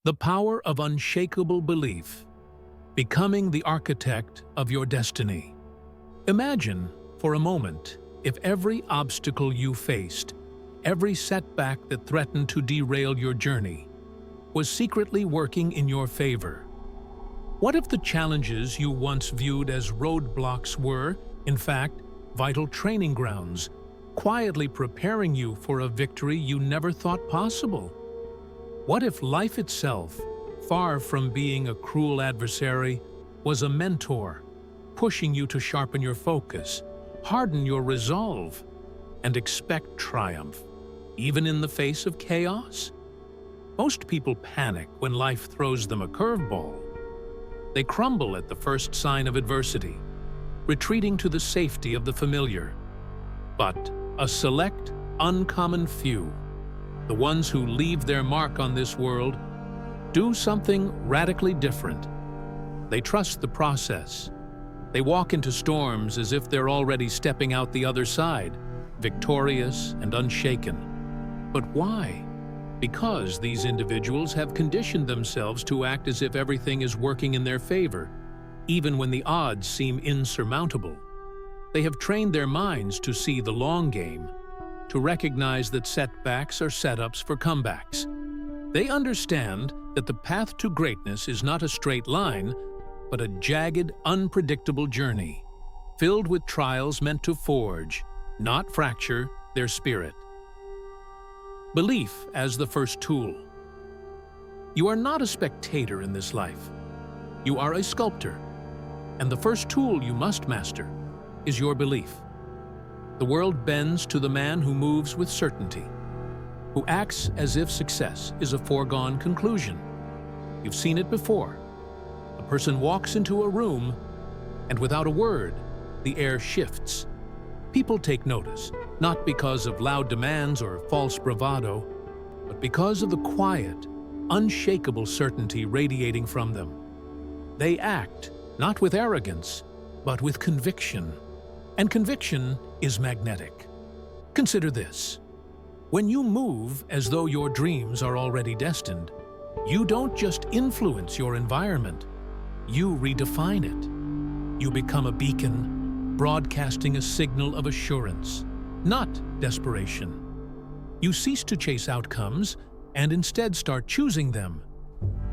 The power of unshakable belief, becoming the architect of your destiny. Imagine, for a moment, if every obstacle you faced, every setback that threatened to derail your journey, was secretly working in your favor. What if the challenges you once viewed as roadblocks were, in fact, vital training grounds, quietly preparing you for a victory you never thought possible? What if life itself, far from being a cruel adversary, was a mentor, pushing you to sharpen your focus, harden your resolve, and expect triumph, even in the face of chaos? Most people panic when life throws them a curveball. They crumble at the first sign of adversity, retreating to the safety of the familiar. But a select, uncommon few, the ones who leave their mark on this world, do something radically different. They trust the process. They walk into storms as if they're already stepping out the other side, victorious and unshaken. But why? Because these individuals have conditioned themselves to act as if everything is working in their favor, even when the odds seem insurmountable. They have trained their minds to see the long game, to recognize that setbacks are setups for comebacks. They understand that the path to greatness is not a straight line, but a jagged, unpredictable journey, filled with trials meant to forge, not fracture, their spirit. Belief as the first tool. You are not a spectator in this life. You are a sculptor, and the first tool you must master is your belief. The world bends to the man who moves with certainty, who acts as if success is a foregone conclusion. You've seen it before. A person walks into a room, and without a word, the air shifts. People take notice, not because of loud demands or false bravado, but because of the quiet, unshakable certainty radiating from them. They act, not with arrogance, but with conviction. And conviction is magnetic. Consider this. When you move as though your dreams are already destined, you don't just influence your environment, you redefine it. You become a beacon, broadcasting a signal of assurance, not desperation. You cease to chase outcomes and instead start choosing them.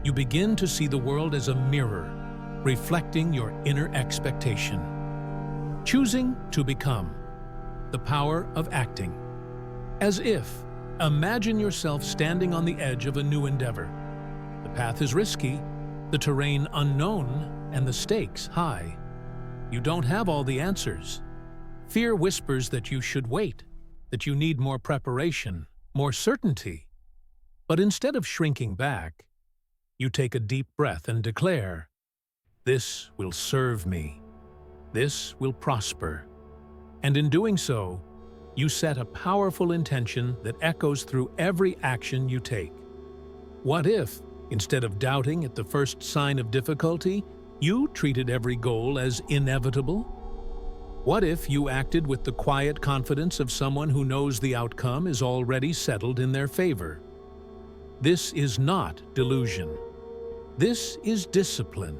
You begin to see the world as a mirror, reflecting your inner expectation. Choosing to become. The power of acting. As if, imagine yourself standing on the edge of a new endeavor. The path is risky, the terrain unknown, and the stakes high. You don't have all the answers. Fear whispers that you should wait, that you need more preparation, more certainty. But instead of shrinking back, you take a deep breath and declare, "This will serve me. This will prosper." And in doing so, you set a powerful intention that echoes through every action you take. What if, instead of doubting at the first sign of difficulty, you treated every goal as inevitable? What if you acted with the quiet confidence of someone who knows the outcome is already settled in their favor? This is not delusion. This is discipline.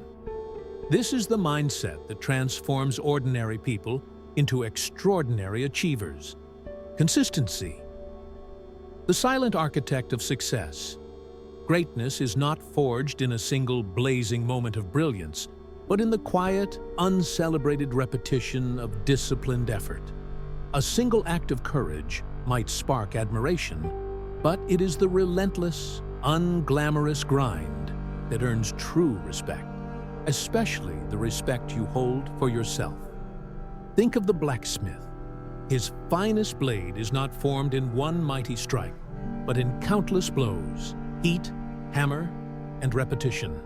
This is the mindset that transforms ordinary people into extraordinary achievers. Consistency. The silent architect of success. Greatness is not forged in a single blazing moment of brilliance, but in the quiet, uncelebrated repetition of disciplined effort. A single act of courage might spark admiration, but it is the relentless, unglamorous grind that earns true respect, especially the respect you hold for yourself. Think of the blacksmith. His finest blade is not formed in one mighty strike, but in countless blows, heat, hammer, and repetition.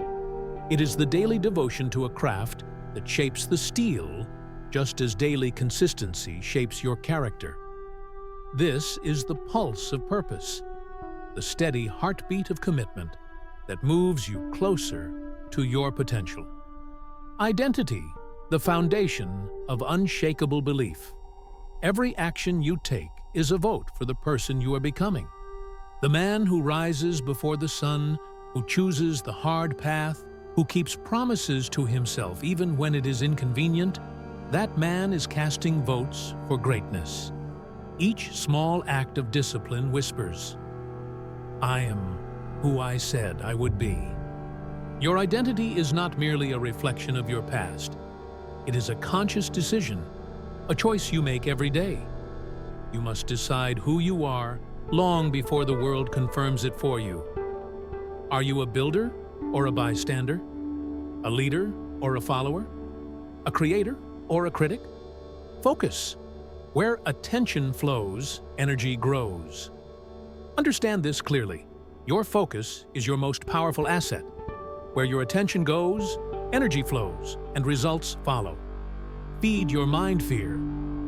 It is the daily devotion to a craft that shapes the steel, just as daily consistency shapes your character. This is the pulse of purpose, the steady heartbeat of commitment that moves you closer to your potential. Identity, the foundation of unshakable belief. Every action you take is a vote for the person you are becoming. The man who rises before the sun, who chooses the hard path, who keeps promises to himself even when it is inconvenient, that man is casting votes for greatness. Each small act of discipline whispers, "I am who I said I would be." Your identity is not merely a reflection of your past. It is a conscious decision, a choice you make every day. You must decide who you are long before the world confirms it for you. Are you a builder or a bystander? A leader or a follower? A creator or a critic? Focus. Where attention flows, energy grows. Understand this clearly. Your focus is your most powerful asset. Where your attention goes, energy flows and results follow. Feed your mind fear,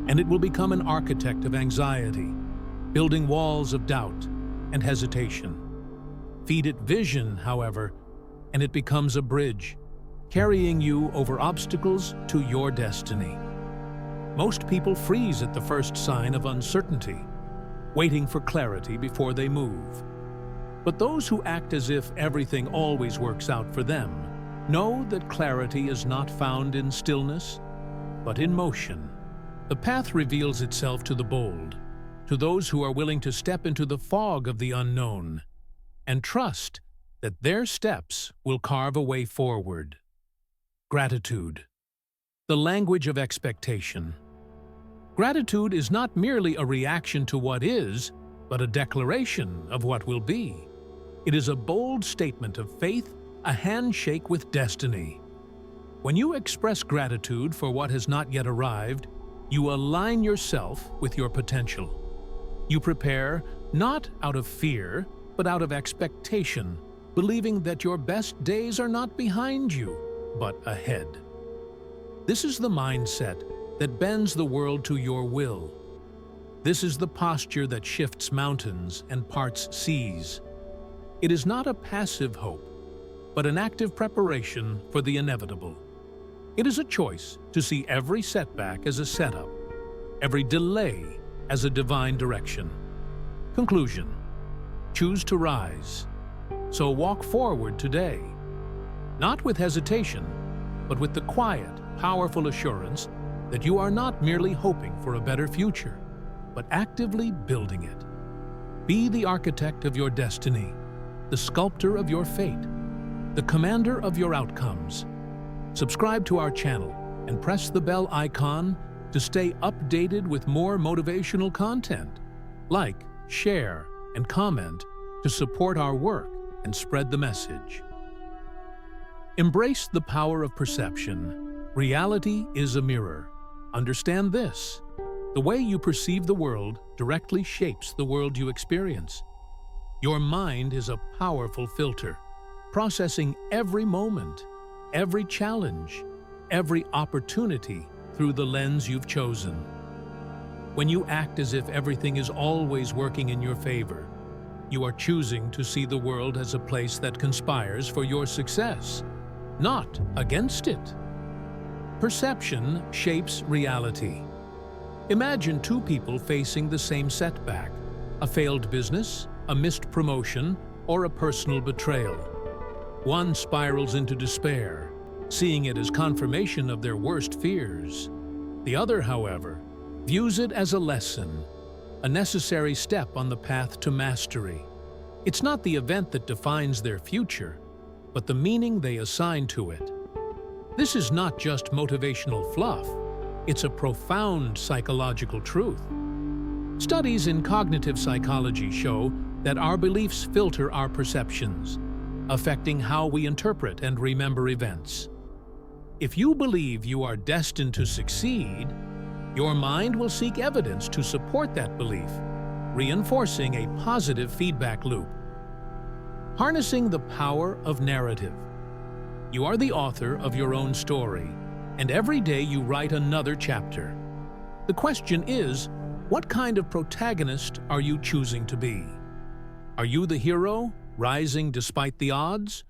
and it will become an architect of anxiety, building walls of doubt and hesitation. Feed it vision, however, and it becomes a bridge, carrying you over obstacles to your destiny. Most people freeze at the first sign of uncertainty, waiting for clarity before they move. But those who act as if everything always works out for them know that clarity is not found in stillness, but in motion. The path reveals itself to the bold, to those who are willing to step into the fog of the unknown, and trust that their steps will carve a way forward. Gratitude, the language of expectation. Gratitude is not merely a reaction to what is, but a declaration of what will be. It is a bold statement of faith, a handshake with destiny. When you express gratitude for what has not yet arrived, you align yourself with your potential. You prepare not out of fear, but out of expectation, believing that your best days are not behind you, but ahead. This is the mindset that bends the world to your will. This is the posture that shifts mountains and parts seas. It is not a passive hope, but an active preparation for the inevitable. It is a choice to see every setback as a setup, every delay as a divine direction. Conclusion: choose to rise. So walk forward today, not with hesitation, but with the quiet, powerful assurance that you are not merely hoping for a better future, but actively building it. Be the architect of your destiny, the sculptor of your fate, the commander of your outcomes. Subscribe to our channel and press the bell icon to stay updated with more motivational content. Like, share, and comment to support our work and spread the message. Embrace the power of perception. Reality is a mirror. Understand this: the way you perceive the world directly shapes the world you experience. Your mind is a powerful filter, processing every moment, every challenge, every opportunity through the lens you've chosen. When you act as if everything is always working in your favor, you are choosing to see the world as a place that conspires for your success, not against it. Perception shapes reality. Imagine two people facing the same setback: a failed business, a missed promotion, or a personal betrayal. One spirals into despair, seeing it as confirmation of their worst fears. The other, however, views it as a lesson, a necessary step on the path to mastery. It's not the event that defines their future, but the meaning they assign to it. This is not just motivational fluff, it's a profound psychological truth. Studies in cognitive psychology show that our beliefs filter our perceptions, affecting how we interpret and remember events. If you believe you are destined to succeed, your mind will seek evidence to support that belief, reinforcing a positive feedback loop. Harnessing the power of narrative. You are the author of your own story, and every day you write another chapter. The question is, what kind of protagonist are you choosing to be? Are you the hero, rising despite the odds,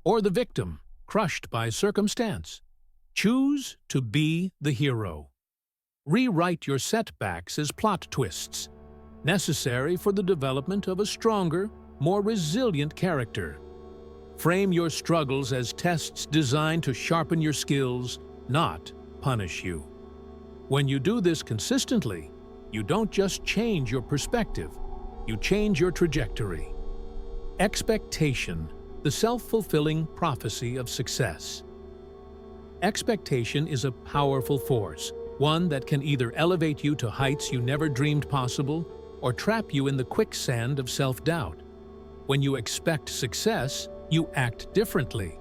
or the victim, crushed by circumstance? Choose to be the hero. Rewrite your setbacks as plot twists, necessary for the development of a stronger, more resilient character. Frame your struggles as tests designed to sharpen your skills, not punish you. When you do this consistently, you don't just change your perspective, you change your trajectory. Expectation, the self-fulfilling prophecy of success. Expectation is a powerful force, one that can either elevate you to heights you never dreamed possible or trap you in the quicksand of self-doubt. When you expect success, you act differently.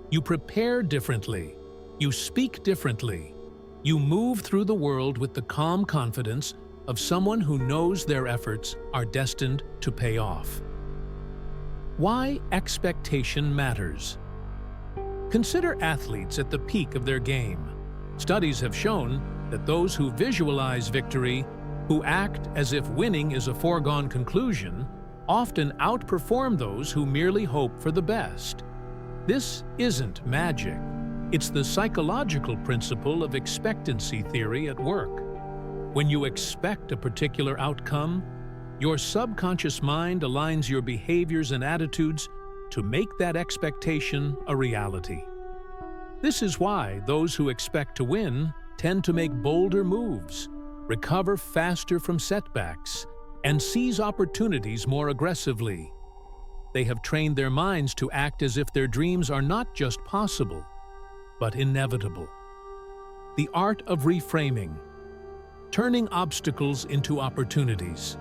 You prepare differently. You speak differently. You move through the world with the calm confidence of someone who knows their efforts are destined to pay off. Why expectation matters. Consider athletes at the peak of their game. Studies have shown that those who visualize victory, who act as if winning is a foregone conclusion, often outperform those who merely hope for the best. This isn't magic. It's the psychological principle of expectancy theory at work. When you expect a particular outcome, your subconscious mind aligns your behaviors and attitudes to make that expectation a reality. This is why those who expect to win tend to make bolder moves, recover faster from setbacks, and seize opportunities more aggressively. They have trained their minds to act as if their dreams are not just possible, but inevitable. The art of reframing, turning obstacles into opportunities.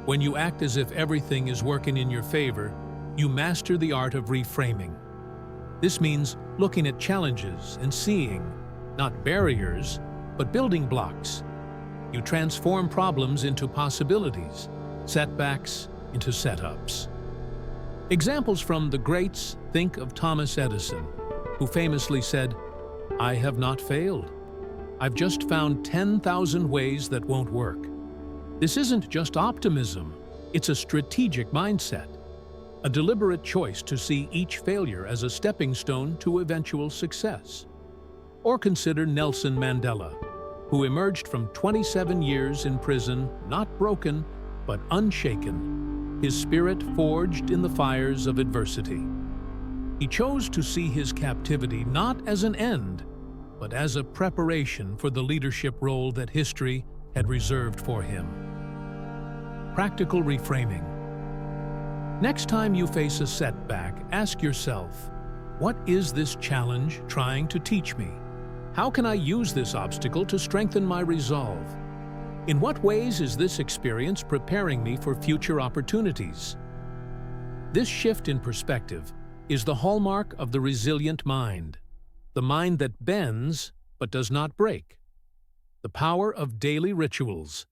When you act as if everything is working in your favor, you master the art of reframing. This means looking at challenges and seeing, not barriers, but building blocks. You transform problems into possibilities, setbacks into setups. Examples from the greats: think of Thomas Edison, who famously said, "I have not failed. I've just found 10,000 ways that won't work." This isn't just optimism, it's a strategic mindset, a deliberate choice to see each failure as a stepping stone to eventual success. Or consider Nelson Mandela, who emerged from 27 years in prison, not broken, but unshaken, his spirit forged in the fires of adversity. He chose to see his captivity not as an end, but as a preparation for the leadership role that history had reserved for him. Practical reframing. Next time you face a setback, ask yourself, what is this challenge trying to teach me? How can I use this obstacle to strengthen my resolve? In what ways is this experience preparing me for future opportunities? This shift in perspective is the hallmark of the resilient mind, the mind that bends but does not break. The power of daily rituals.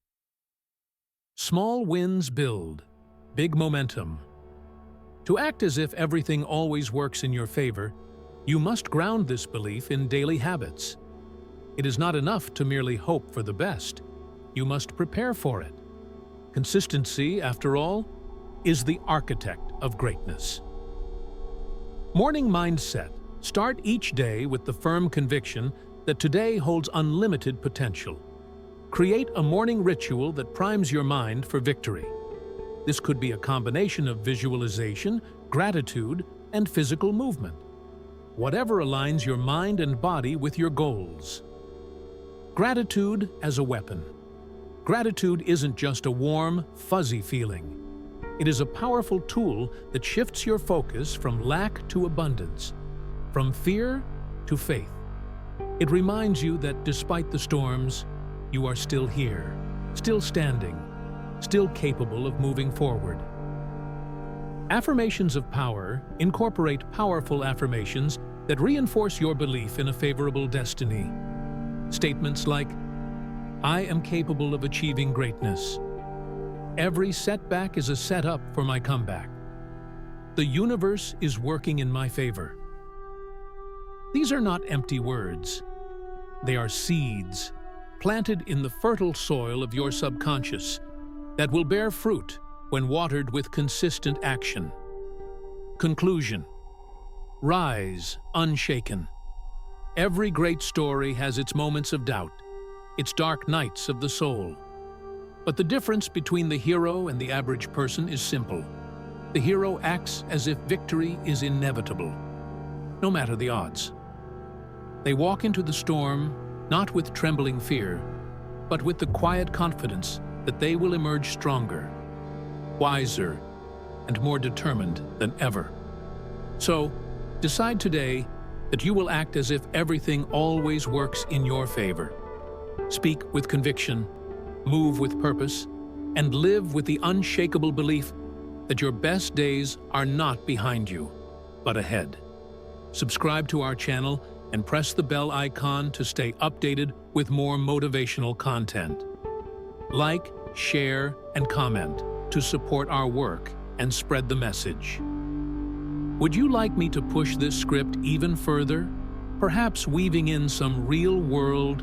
Small wins build big momentum. To act as if everything always works in your favor, you must ground this belief in daily habits. It is not enough to merely hope for the best. You must prepare for it. Consistency, after all, is the architect of greatness. Morning mindset. Start each day with the firm conviction that today holds unlimited potential. Create a morning ritual that primes your mind for victory. This could be a combination of visualization, gratitude, and physical movement. Whatever aligns your mind and body with your goals. Gratitude as a weapon. Gratitude isn't just a warm, fuzzy feeling. It is a powerful tool that shifts your focus from lack to abundance, from fear to faith. It reminds you that despite the storms, you are still here, still standing, still capable of moving forward. Affirmations of power incorporate powerful affirmations that reinforce your belief in a favorable destiny. Statements like, "I am capable of achieving greatness." "Every setback is a setup for my comeback." "The universe is working in my favor." These are not empty words. They are seeds planted in the fertile soil of your subconscious that will bear fruit when watered with consistent action. Conclusion. Rise unshaken. Every great story has its moments of doubt, its dark nights of the soul. But the difference between the hero and the average person is simple. the hero acts as if victory is inevitable, no matter the odds. They walk into the storm not with trembling fear, but with the quiet confidence that they will emerge stronger, wiser, and more determined than ever. So, decide today that you will act as if everything always works in your favor. Speak with conviction, move with purpose, and live with the unshakable belief that your best days are not behind you, but ahead. Subscribe to our channel and press the bell icon to stay updated with more motivational content. Like, share, and comment to support our work and spread the message. Would you like me to push this script even further, perhaps weaving in some real-world,